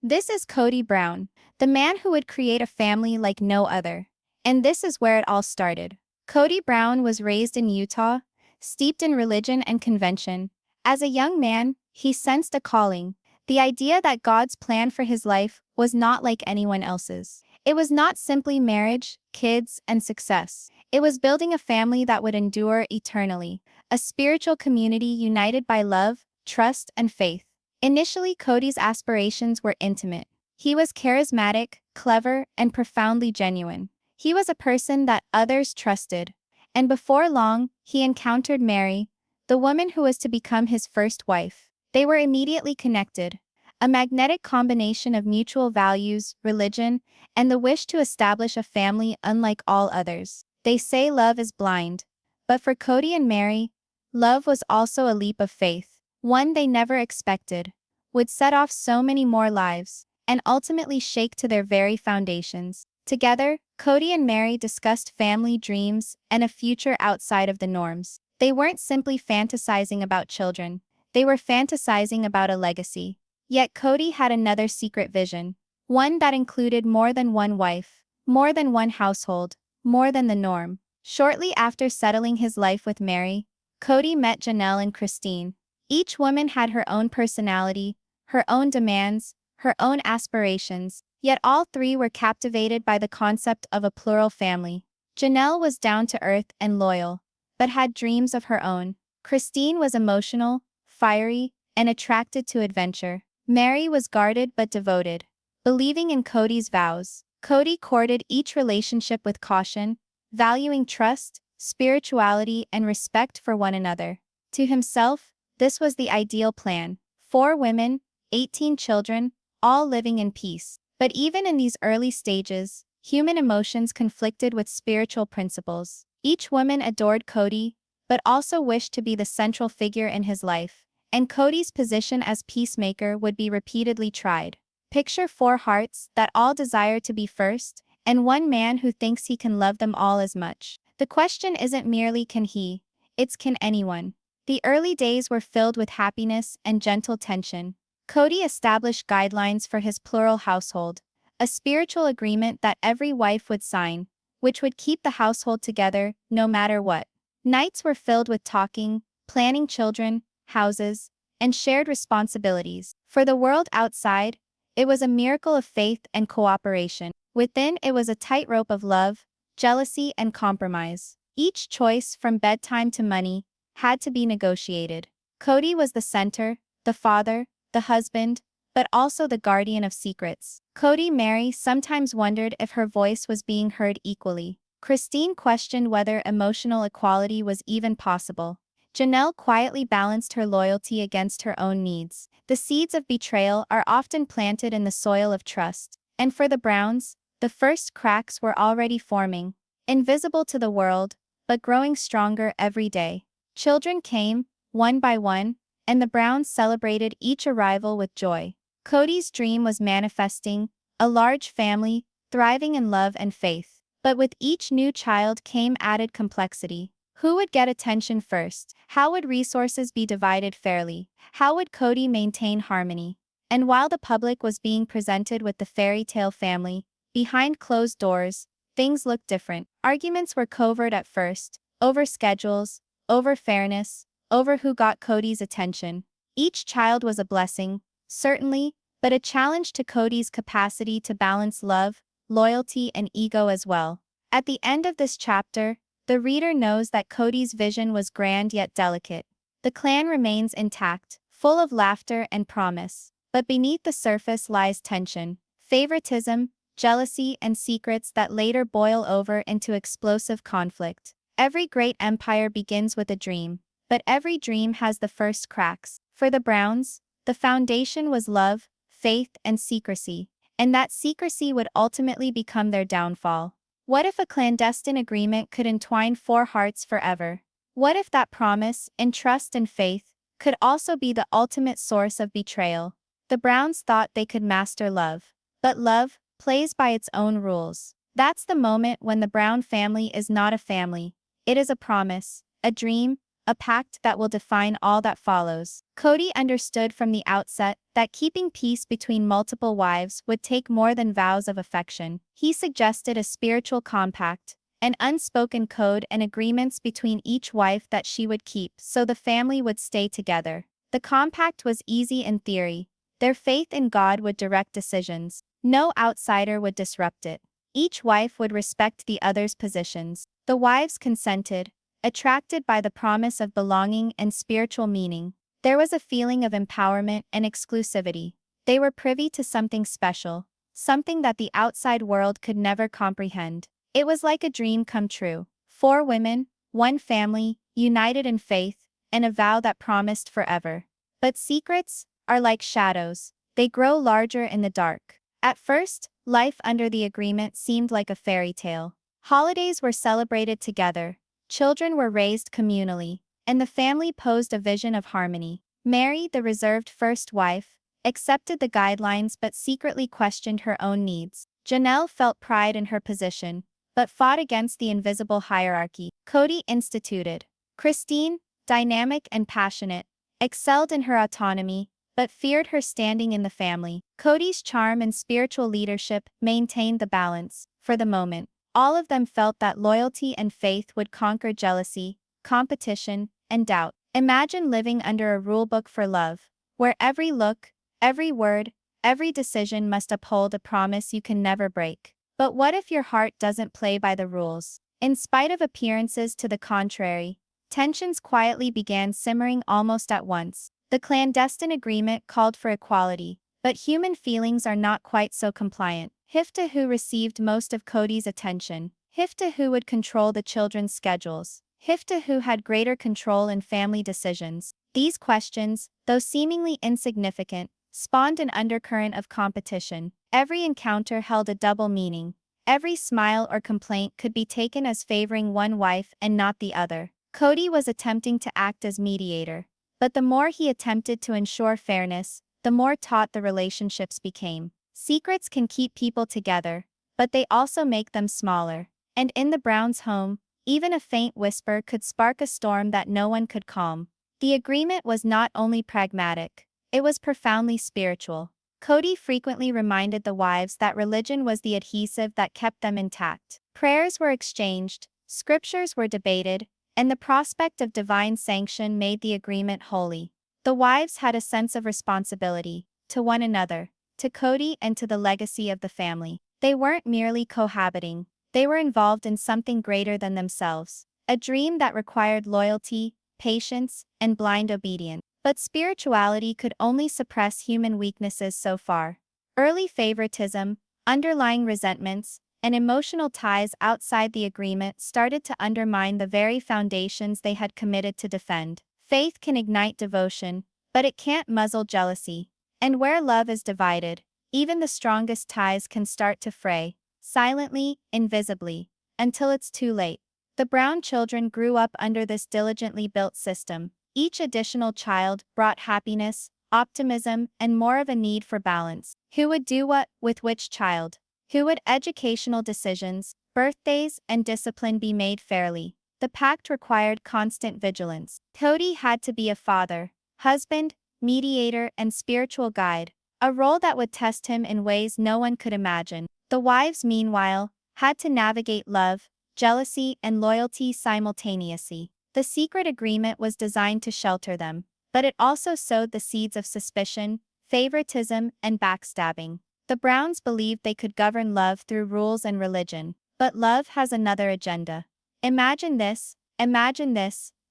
This is Kody Brown, the man who would create a family like no other. And this is where it all started. Kody Brown was raised in Utah, steeped in religion and convention. As a young man, he sensed a calling, the idea that God's plan for his life was not like anyone else's. It was not simply marriage, kids, and success. It was building a family that would endure eternally, a spiritual community united by love, trust, and faith. Initially, Kody's aspirations were intimate. He was charismatic, clever, and profoundly genuine. He was a person that others trusted. And before long, he encountered Meri, the woman who was to become his first wife. They were immediately connected. A magnetic combination of mutual values, religion, and the wish to establish a family unlike all others. They say love is blind. But for Kody and Meri, love was also a leap of faith, one they never expected, would set off so many more lives, and ultimately shake to their very foundations. Together, Kody and Meri discussed family dreams and a future outside of the norms. They weren't simply fantasizing about children, they were fantasizing about a legacy. Yet Kody had another secret vision, one that included more than one wife, more than one household, more than the norm. Shortly after settling his life with Meri, Kody met Janelle and Christine. Each woman had her own personality, her own demands, her own aspirations, yet all three were captivated by the concept of a plural family. Janelle was down to earth and loyal, but had dreams of her own. Christine was emotional, fiery, and attracted to adventure. Meri was guarded but devoted, believing in Kody's vows. Kody courted each relationship with caution, valuing trust, spirituality, and respect for one another. To himself, this was the ideal plan. 4 women, 18 children, all living in peace. But even in these early stages, human emotions conflicted with spiritual principles. Each woman adored Kody, but also wished to be the central figure in his life. And Kody's position as peacemaker would be repeatedly tried. Picture 4 hearts that all desire to be first, and one man who thinks he can love them all as much. The question isn't merely can he, it's can anyone. The early days were filled with happiness and gentle tension. Kody established guidelines for his plural household, a spiritual agreement that every wife would sign, which would keep the household together no matter what. Nights were filled with talking, planning children, houses, and shared responsibilities. For the world outside, it was a miracle of faith and cooperation. Within, it was a tightrope of love, jealousy, and compromise. Each choice, from bedtime to money, had to be negotiated. Kody was the center, the father, the husband, but also the guardian of secrets. Meri sometimes wondered if her voice was being heard equally. Christine questioned whether emotional equality was even possible. Janelle quietly balanced her loyalty against her own needs. The seeds of betrayal are often planted in the soil of trust, and for the Browns, the first cracks were already forming, invisible to the world, but growing stronger every day. Children came, one by one, and the Browns celebrated each arrival with joy. Kody's dream was manifesting, a large family, thriving in love and faith. But with each new child came added complexity. Who would get attention first? How would resources be divided fairly? How would Kody maintain harmony? And while the public was being presented with the fairy tale family, behind closed doors, things looked different. Arguments were covert at first, over schedules, over fairness, over who got Kody's attention. Each child was a blessing, certainly, but a challenge to Kody's capacity to balance love, loyalty, and ego as well. At the end of this chapter, the reader knows that Kody's vision was grand yet delicate. The clan remains intact, full of laughter and promise. But beneath the surface lies tension, favoritism, jealousy, and secrets that later boil over into explosive conflict. Every great empire begins with a dream, but every dream has the first cracks. For the Browns, the foundation was love, faith, and secrecy, and that secrecy would ultimately become their downfall. What if a clandestine agreement could entwine 4 hearts forever? What if that promise, in trust and faith, could also be the ultimate source of betrayal? The Browns thought they could master love. But love plays by its own rules. That's the moment when the Brown family is not a family. It is a promise, a dream, a pact that will define all that follows. Kody understood from the outset that keeping peace between multiple wives would take more than vows of affection. He suggested a spiritual compact, an unspoken code and agreements between each wife that she would keep so the family would stay together. The compact was easy in theory. Their faith in God would direct decisions. No outsider would disrupt it. Each wife would respect the other's positions. The wives consented, attracted by the promise of belonging and spiritual meaning. There was a feeling of empowerment and exclusivity. They were privy to something special, something that the outside world could never comprehend. It was like a dream come true. 4 women, 1 family, united in faith, and a vow that promised forever. But secrets are like shadows. They grow larger in the dark. At first, life under the agreement seemed like a fairy tale. Holidays were celebrated together, children were raised communally, and the family posed a vision of harmony. Meri, the reserved first wife, accepted the guidelines but secretly questioned her own needs. Janelle felt pride in her position, but fought against the invisible hierarchy Kody instituted. Christine, dynamic and passionate, excelled in her autonomy, but feared her standing in the family. Kody's charm and spiritual leadership maintained the balance. For the moment, all of them felt that loyalty and faith would conquer jealousy, competition, and doubt. Imagine living under a rulebook for love, where every look, every word, every decision must uphold a promise you can never break. But what if your heart doesn't play by the rules? In spite of appearances to the contrary, tensions quietly began simmering almost at once. The clandestine agreement called for equality, but human feelings are not quite so compliant. Hifta, who received most of Kody's attention, Hifta, who would control the children's schedules, Hifta, who had greater control in family decisions. These questions, though seemingly insignificant, spawned an undercurrent of competition. Every encounter held a double meaning. Every smile or complaint could be taken as favoring one wife and not the other. Kody was attempting to act as mediator, but the more he attempted to ensure fairness, the more taut the relationships became. Secrets can keep people together, but they also make them smaller. And in the Browns' home, even a faint whisper could spark a storm that no one could calm. The agreement was not only pragmatic, it was profoundly spiritual. Kody frequently reminded the wives that religion was the adhesive that kept them intact. Prayers were exchanged, scriptures were debated, and the prospect of divine sanction made the agreement holy. The wives had a sense of responsibility, to one another, to Kody and to the legacy of the family. They weren't merely cohabiting, they were involved in something greater than themselves, a dream that required loyalty, patience, and blind obedience. But spirituality could only suppress human weaknesses so far. Early favoritism, underlying resentments, and emotional ties outside the agreement started to undermine the very foundations they had committed to defend. Faith can ignite devotion, but it can't muzzle jealousy. And where love is divided, even the strongest ties can start to fray, silently, invisibly, until it's too late. The Brown children grew up under this diligently built system. Each additional child brought happiness, optimism, and more of a need for balance. Who would do what with which child? Who would educational decisions, birthdays, and discipline be made fairly? The pact required constant vigilance. Kody had to be a father, husband, mediator, and spiritual guide, a role that would test him in ways no one could imagine. The wives, meanwhile, had to navigate love, jealousy, and loyalty simultaneously. The secret agreement was designed to shelter them, but it also sowed the seeds of suspicion, favoritism, and backstabbing. The Browns believed they could govern love through rules and religion, but love has another agenda. Imagine this,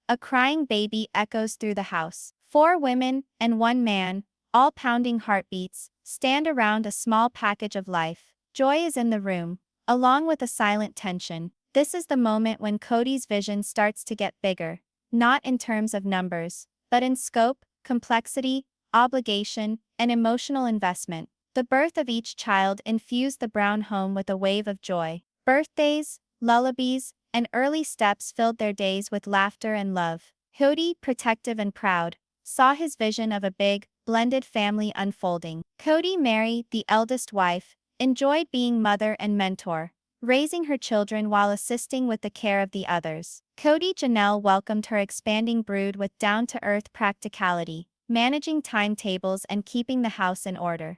a crying baby echoes through the house. 4 women and 1 man, all pounding heartbeats, stand around a small package of life. Joy is in the room, along with a silent tension. This is the moment when Kody's vision starts to get bigger, not in terms of numbers, but in scope, complexity, obligation, and emotional investment. The birth of each child infused the Brown home with a wave of joy. Birthdays, lullabies, and early steps filled their days with laughter and love. Kody, protective and proud, saw his vision of a big, blended family unfolding. Kody, Meri, the eldest wife, enjoyed being mother and mentor, raising her children while assisting with the care of the others. Janelle welcomed her expanding brood with down-to-earth practicality, managing timetables and keeping the house in order.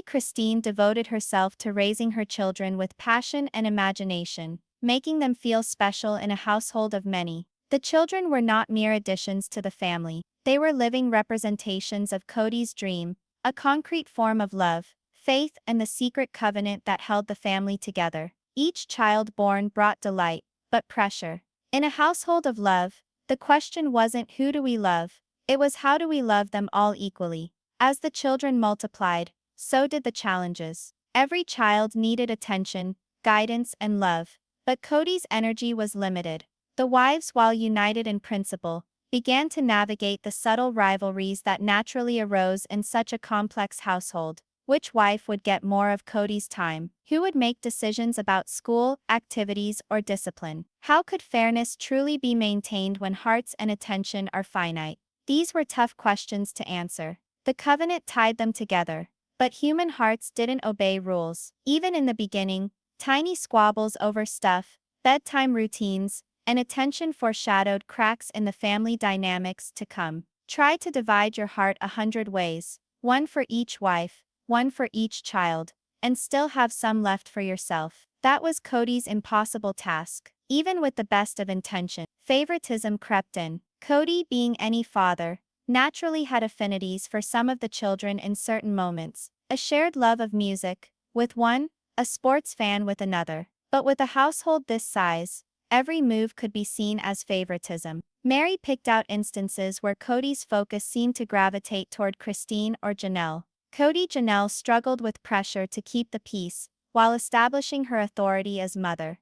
Christine devoted herself to raising her children with passion and imagination, making them feel special in a household of many. The children were not mere additions to the family, they were living representations of Kody's dream, a concrete form of love, faith, and the secret covenant that held the family together. Each child born brought delight, but pressure. In a household of love, the question wasn't who do we love, it was how do we love them all equally. As the children multiplied, so did the challenges. Every child needed attention, guidance, and love, but Kody's energy was limited. The wives, while united in principle, began to navigate the subtle rivalries that naturally arose in such a complex household. Which wife would get more of Kody's time? Who would make decisions about school, activities, or discipline? How could fairness truly be maintained when hearts and attention are finite? These were tough questions to answer. The covenant tied them together, but human hearts didn't obey rules. Even in the beginning, tiny squabbles over stuff, bedtime routines, and attention foreshadowed cracks in the family dynamics to come. Try to divide your heart 100 ways, one for each wife, one for each child, and still have some left for yourself. That was Kody's impossible task. Even with the best of intention, favoritism crept in. Kody, being any father, naturally had affinities for some of the children in certain moments, a shared love of music with one, a sports fan with another. But with a household this size, every move could be seen as favoritism. Meri picked out instances where Kody's focus seemed to gravitate toward Christine or Janelle. Janelle struggled with pressure to keep the peace, while establishing her authority as mother.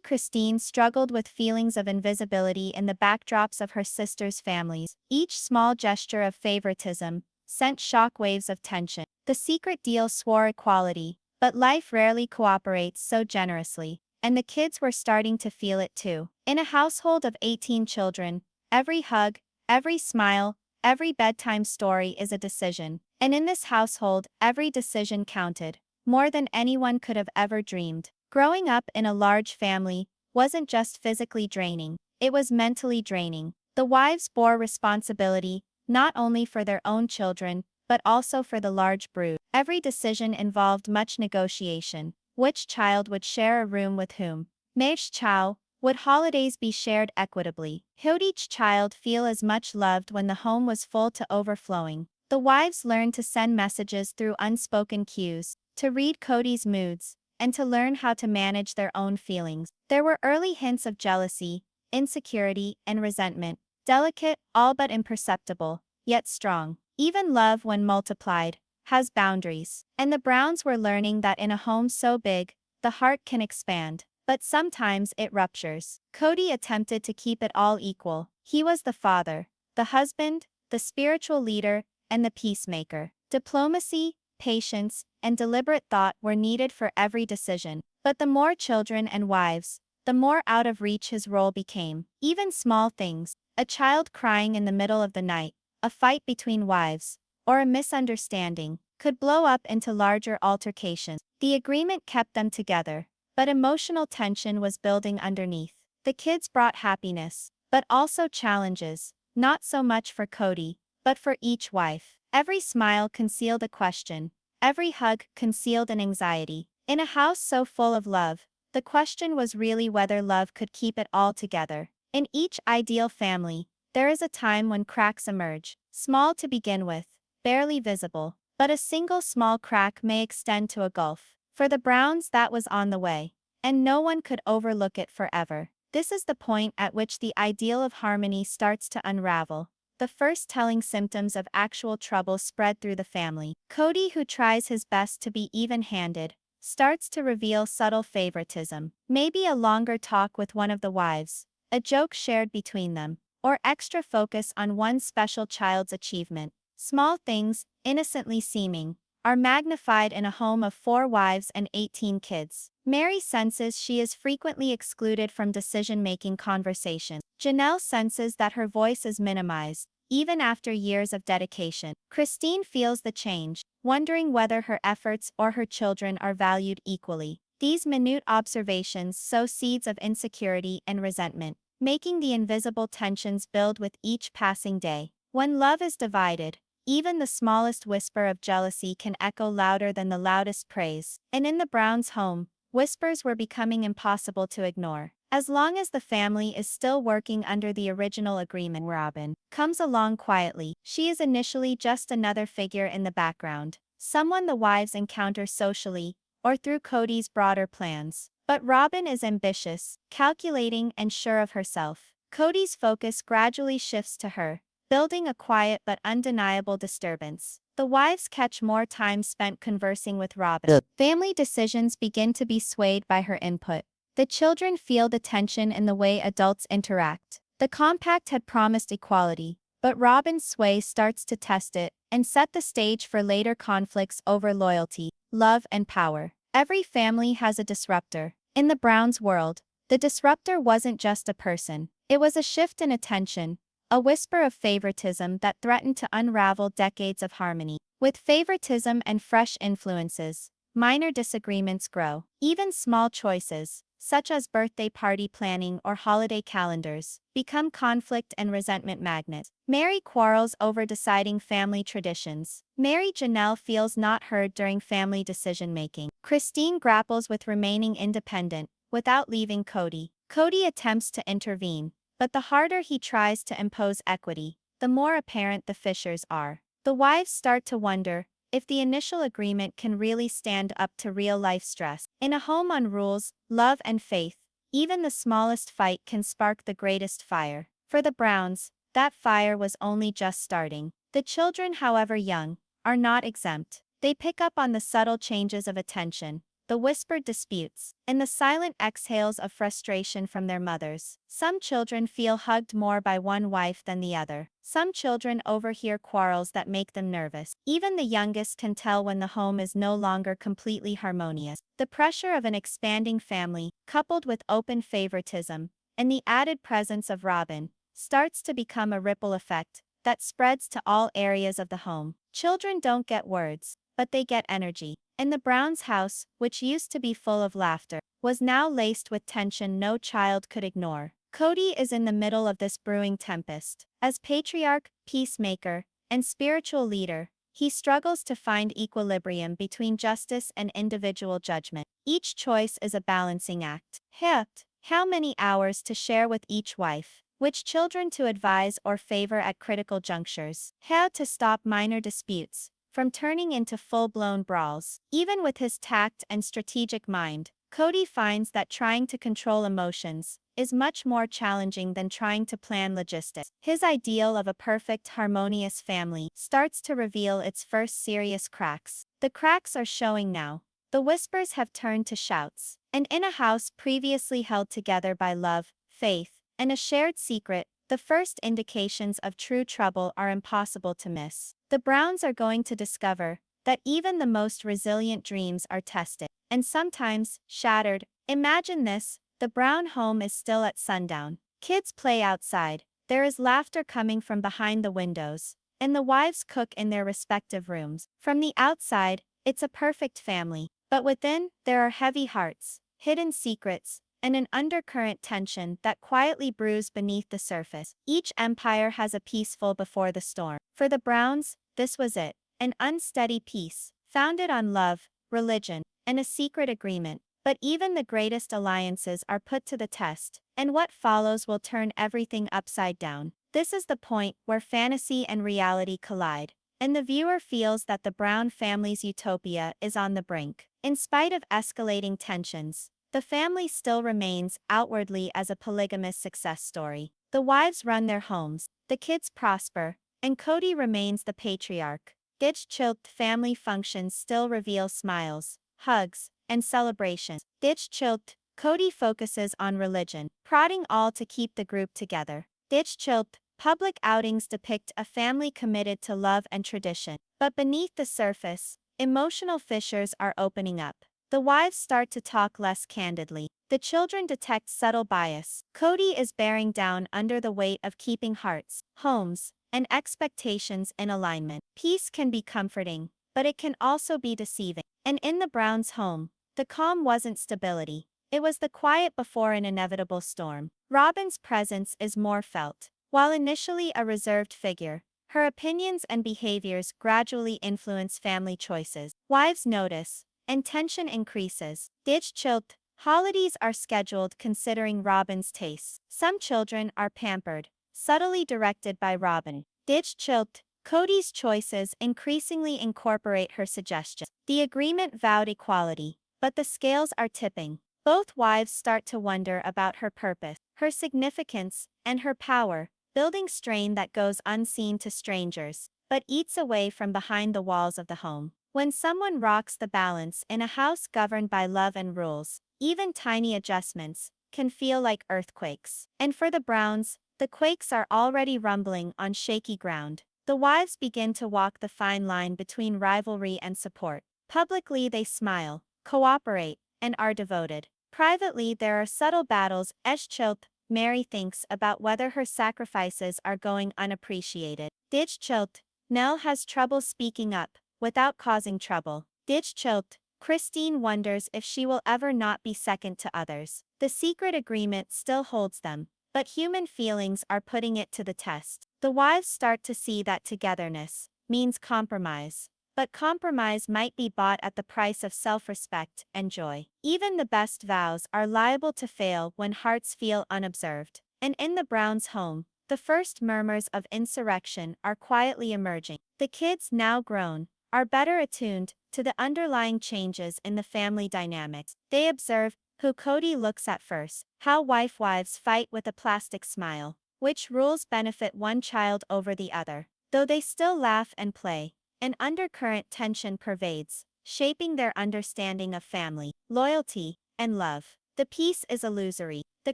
Christine struggled with feelings of invisibility in the backdrops of her sisters' families. Each small gesture of favoritism sent shockwaves of tension. The secret deal swore equality, but life rarely cooperates so generously, and the kids were starting to feel it too. In a household of 18 children, every hug, every smile, every bedtime story is a decision. And in this household, every decision counted, more than anyone could have ever dreamed. Growing up in a large family wasn't just physically draining, it was mentally draining. The wives bore responsibility, not only for their own children, but also for the large brood. Every decision involved much negotiation. Which child would share a room with whom? Which child? Would holidays be shared equitably? Would each child feel as much loved when the home was full to overflowing? The wives learned to send messages through unspoken cues, to read Kody's moods, and to learn how to manage their own feelings. There were early hints of jealousy, insecurity, and resentment, delicate, all but imperceptible, yet strong. Even love, when multiplied, has boundaries. And the Browns were learning that in a home so big, the heart can expand, but sometimes it ruptures. Kody attempted to keep it all equal. He was the father, the husband, the spiritual leader, and the peacemaker. Diplomacy, patience, and deliberate thought were needed for every decision. But the more children and wives, the more out of reach his role became. Even small things, a child crying in the middle of the night, a fight between wives, or a misunderstanding, could blow up into larger altercations. The agreement kept them together, but emotional tension was building underneath. The kids brought happiness, but also challenges, not so much for Kody, but for each wife. Every smile concealed a question, every hug concealed an anxiety. In a house so full of love, the question was really whether love could keep it all together. In each ideal family, there is a time when cracks emerge, small to begin with, barely visible, but a single small crack may extend to a gulf. For the Browns, that was on the way, and no one could overlook it forever. This is the point at which the ideal of harmony starts to unravel. The first telling symptoms of actual trouble spread through the family. Kody, who tries his best to be even-handed, starts to reveal subtle favoritism. Maybe a longer talk with one of the wives, a joke shared between them, or extra focus on one special child's achievement. Small things, innocently seeming, are magnified in a home of 4 wives and 18 kids. Meri senses she is frequently excluded from decision-making conversations. Janelle senses that her voice is minimized, even after years of dedication. Christine feels the change, wondering whether her efforts or her children are valued equally. These minute observations sow seeds of insecurity and resentment. making the invisible tensions build with each passing day. When love is divided, even the smallest whisper of jealousy can echo louder than the loudest praise. And in the Browns' home, whispers were becoming impossible to ignore. As long as the family is still working under the original agreement, Robyn comes along quietly. She is initially just another figure in the background, someone the wives encounter socially or through Kody's broader plans. But Robyn is ambitious, calculating, and sure of herself. Kody's focus gradually shifts to her, building a quiet but undeniable disturbance. The wives catch more time spent conversing with Robyn. Family decisions begin to be swayed by her input. The children feel the tension in the way adults interact. The compact had promised equality, but Robyn's sway starts to test it and set the stage for later conflicts over loyalty, love, and power. Every family has a disruptor. In the Browns' world, the disruptor wasn't just a person. It was a shift in attention, a whisper of favoritism that threatened to unravel decades of harmony. With favoritism and fresh influences, minor disagreements grow. Even small choices, such as birthday party planning or holiday calendars, become conflict and resentment magnets. Meri quarrels over deciding family traditions. Janelle feels not heard during family decision-making. Christine grapples with remaining independent, without leaving Kody. Kody attempts to intervene, but the harder he tries to impose equity, the more apparent the fissures are. The wives start to wonder if the initial agreement can really stand up to real-life stress. In a home on rules, love, and faith, even the smallest fight can spark the greatest fire. For the Browns, that fire was only just starting. The children, however young, are not exempt. They pick up on the subtle changes of attention, the whispered disputes, and the silent exhales of frustration from their mothers. Some children feel hugged more by one wife than the other. Some children overhear quarrels that make them nervous. Even the youngest can tell when the home is no longer completely harmonious. The pressure of an expanding family, coupled with open favoritism, and the added presence of Robyn, starts to become a ripple effect that spreads to all areas of the home. Children don't get words, but they get energy. In the Browns' house, which used to be full of laughter, was now laced with tension no child could ignore. Kody is in the middle of this brewing tempest. As patriarch, peacemaker, and spiritual leader, he struggles to find equilibrium between justice and individual judgment. Each choice is a balancing act. How many hours to share with each wife? Which children to advise or favor at critical junctures? How to stop minor disputes from turning into full-blown brawls. Even with his tact and strategic mind, Kody finds that trying to control emotions is much more challenging than trying to plan logistics. His ideal of a perfect, harmonious family starts to reveal its first serious cracks. The cracks are showing now. The whispers have turned to shouts. And in a house previously held together by love, faith, and a shared secret, the first indications of true trouble are impossible to miss. The Browns are going to discover that even the most resilient dreams are tested, and sometimes shattered. Imagine this: the Brown home is still at sundown. Kids play outside, there is laughter coming from behind the windows, and the wives cook in their respective rooms. From the outside, it's a perfect family, but within, there are heavy hearts, hidden secrets, and an undercurrent tension that quietly brews beneath the surface. Each empire has a peaceful before the storm. For the Browns, this was it, an unsteady peace, founded on love, religion, and a secret agreement. But even the greatest alliances are put to the test, and what follows will turn everything upside down. This is the point where fantasy and reality collide, and the viewer feels that the Brown family's utopia is on the brink. In spite of escalating tensions, the family still remains outwardly as a polygamous success story. The wives run their homes, the kids prosper, and Kody remains the patriarch. Ditch-chilled family functions still reveal smiles, hugs, and celebrations. Ditch-chilled, Kody focuses on religion, prodding all to keep the group together. Ditch-chilled, public outings depict a family committed to love and tradition. But beneath the surface, emotional fissures are opening up. The wives start to talk less candidly. The children detect subtle bias. Kody is bearing down under the weight of keeping hearts, homes, and expectations in alignment. Peace can be comforting, but it can also be deceiving. And in the Browns' home, the calm wasn't stability. It was the quiet before an inevitable storm. Robyn's presence is more felt. While initially a reserved figure, her opinions and behaviors gradually influence family choices. Wives notice, and tension increases. Ditch chilled. Holidays are scheduled considering Robyn's tastes. Some children are pampered, subtly directed by Robyn. Ditch chilled. Kody's choices increasingly incorporate her suggestions. The agreement vowed equality, but the scales are tipping. Both wives start to wonder about her purpose, her significance, and her power, building strain that goes unseen to strangers, but eats away from behind the walls of the home. When someone rocks the balance in a house governed by love and rules, even tiny adjustments can feel like earthquakes. And for the Browns, the quakes are already rumbling on shaky ground. The wives begin to walk the fine line between rivalry and support. Publicly they smile, cooperate, and are devoted. Privately there are subtle battles. Chilp, Meri thinks about whether her sacrifices are going unappreciated. Ditch chilped, Nell has trouble speaking up, without causing trouble. Ditch chilped, Christine wonders if she will ever not be second to others. The secret agreement still holds them, but human feelings are putting it to the test. The wives start to see that togetherness means compromise. But compromise might be bought at the price of self-respect and joy. Even the best vows are liable to fail when hearts feel unobserved. And in the Browns' home, the first murmurs of insurrection are quietly emerging. The kids, now grown, are better attuned to the underlying changes in the family dynamics. They observe who Kody looks at first, how wives fight with a plastic smile, which rules benefit one child over the other. Though they still laugh and play, an undercurrent tension pervades, shaping their understanding of family, loyalty, and love. The peace is illusory. The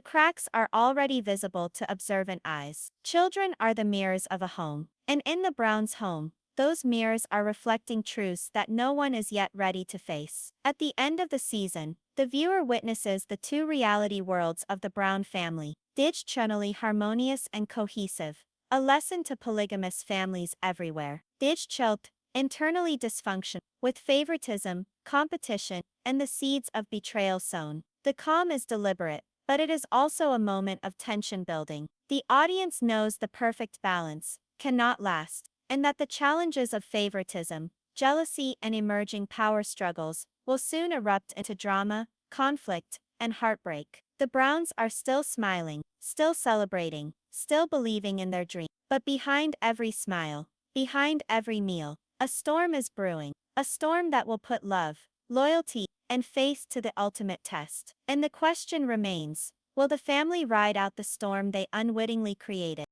cracks are already visible to observant eyes. Children are the mirrors of a home, and in the Browns' home, those mirrors are reflecting truths that no one is yet ready to face. At the end of the season, the viewer witnesses the two reality worlds of the Brown family, digitally harmonious and cohesive, a lesson to polygamous families everywhere. Choked, internally dysfunction, with favoritism, competition, and the seeds of betrayal sown. The calm is deliberate, but it is also a moment of tension building. The audience knows the perfect balance cannot last, and that the challenges of favoritism, jealousy, and emerging power struggles will soon erupt into drama, conflict, and heartbreak. The Browns are still smiling, still celebrating, still believing in their dream. But behind every smile, behind every meal, a storm is brewing, a storm that will put love, loyalty, and faith to the ultimate test. And the question remains, will the family ride out the storm they unwittingly created?